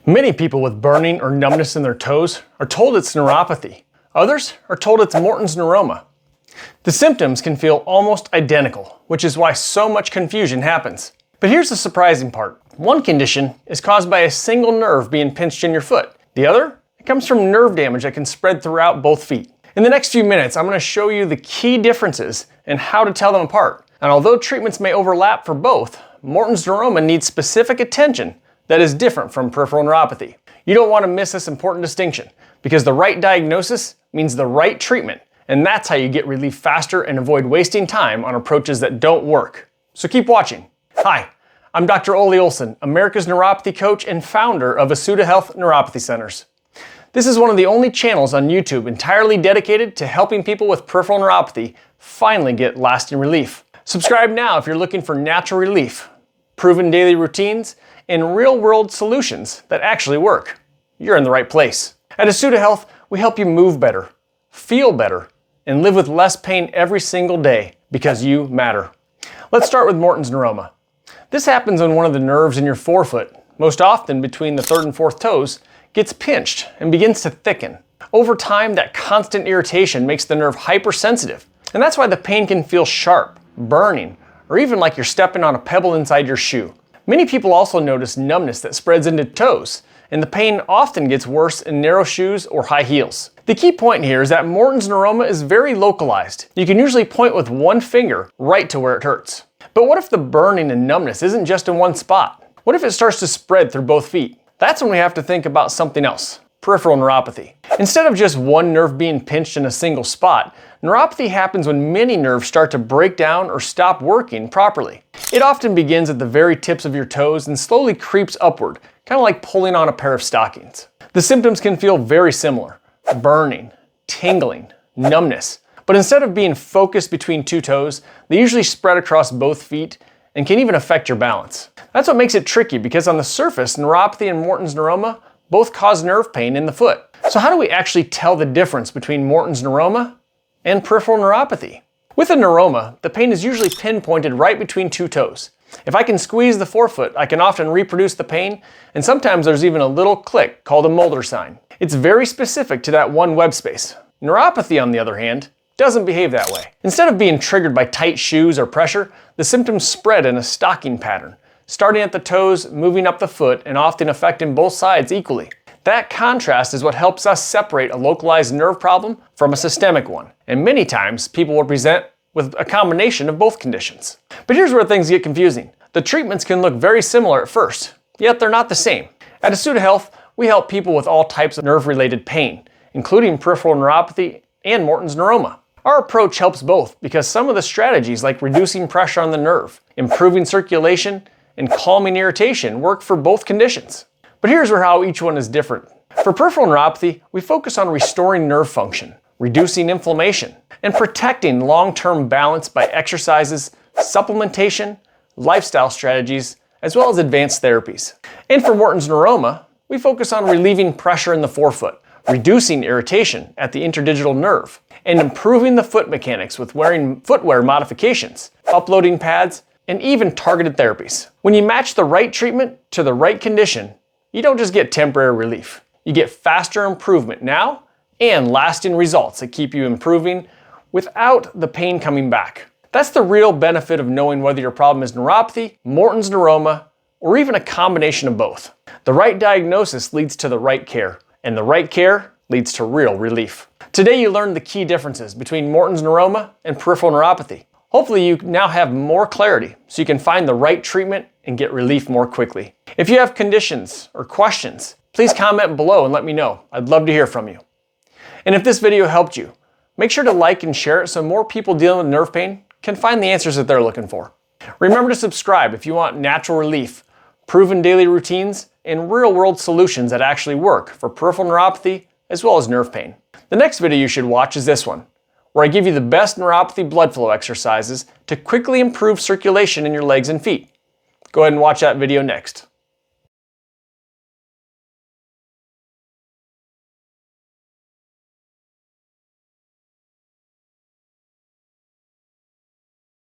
Many people with burning or numbness in their toes are told it's neuropathy. Others are told it's Morton's neuroma. The symptoms can feel almost identical, which is why so much confusion happens. But here's the surprising part. One condition is caused by a single nerve being pinched in your foot. The other, it comes from nerve damage that can spread throughout both feet. In the next few minutes, I'm going to show you the key differences and how to tell them apart. And although treatments may overlap for both, Morton's neuroma needs specific attention that is different from peripheral neuropathy. You don't want to miss this important distinction, because the right diagnosis means the right treatment, and that's how you get relief faster and avoid wasting time on approaches that don't work. So keep watching. Hi, I'm Dr. Ole Olson, America's neuropathy coach and founder of Asuta Health Neuropathy Centers. This is one of the only channels on YouTube entirely dedicated to helping people with peripheral neuropathy finally get lasting relief. Subscribe now if you're looking for natural relief, proven daily routines, and real-world solutions that actually work. You're in the right place. At Asuta Health, we help you move better, feel better, and live with less pain every single day because you matter. Let's start with Morton's neuroma. This happens when one of the nerves in your forefoot, most often between the third and fourth toes, gets pinched and begins to thicken. Over time, that constant irritation makes the nerve hypersensitive, and that's why the pain can feel sharp, burning, or even like you're stepping on a pebble inside your shoe. Many people also notice numbness that spreads into toes, and the pain often gets worse in narrow shoes or high heels. The key point here is that Morton's neuroma is very localized. You can usually point with one finger right to where it hurts. But what if the burning and numbness isn't just in one spot? What if it starts to spread through both feet? That's when we have to think about something else: peripheral neuropathy. Instead of just one nerve being pinched in a single spot, neuropathy happens when many nerves start to break down or stop working properly. It often begins at the very tips of your toes and slowly creeps upward, kind of like pulling on a pair of stockings. The symptoms can feel very similar: burning, tingling, numbness. But instead of being focused between two toes, they usually spread across both feet and can even affect your balance. That's what makes it tricky, because on the surface, neuropathy and Morton's neuroma both cause nerve pain in the foot. So how do we actually tell the difference between Morton's neuroma and peripheral neuropathy? With a neuroma, the pain is usually pinpointed right between two toes. If I can squeeze the forefoot, I can often reproduce the pain, and sometimes there's even a little click called a Mulder sign. It's very specific to that one web space. Neuropathy, on the other hand, doesn't behave that way. Instead of being triggered by tight shoes or pressure, the symptoms spread in a stocking pattern, starting at the toes, moving up the foot, and often affecting both sides equally. That contrast is what helps us separate a localized nerve problem from a systemic one. And many times, people will present with a combination of both conditions. But here's where things get confusing. The treatments can look very similar at first, yet they're not the same. At Asuta Health, we help people with all types of nerve-related pain, including peripheral neuropathy and Morton's neuroma. Our approach helps both because some of the strategies, like reducing pressure on the nerve, improving circulation, and calming irritation, work for both conditions. But here's how each one is different. For peripheral neuropathy, we focus on restoring nerve function, reducing inflammation, and protecting long-term balance by exercises, supplementation, lifestyle strategies, as well as advanced therapies. And for Morton's neuroma, we focus on relieving pressure in the forefoot, reducing irritation at the interdigital nerve, and improving the foot mechanics with wearing footwear modifications, uploading pads, and even targeted therapies. When you match the right treatment to the right condition, you don't just get temporary relief. You get faster improvement now and lasting results that keep you improving without the pain coming back. That's the real benefit of knowing whether your problem is neuropathy, Morton's neuroma, or even a combination of both. The right diagnosis leads to the right care, and the right care leads to real relief. Today you learned the key differences between Morton's neuroma and peripheral neuropathy. Hopefully you now have more clarity so you can find the right treatment and get relief more quickly. If you have conditions or questions, please comment below and let me know. I'd love to hear from you. And if this video helped you, make sure to like and share it so more people dealing with nerve pain can find the answers that they're looking for. Remember to subscribe if you want natural relief, proven daily routines, and real-world solutions that actually work for peripheral neuropathy as well as nerve pain. The next video you should watch is this one, where I give you the best neuropathy blood flow exercises to quickly improve circulation in your legs and feet. Go ahead and watch that video next.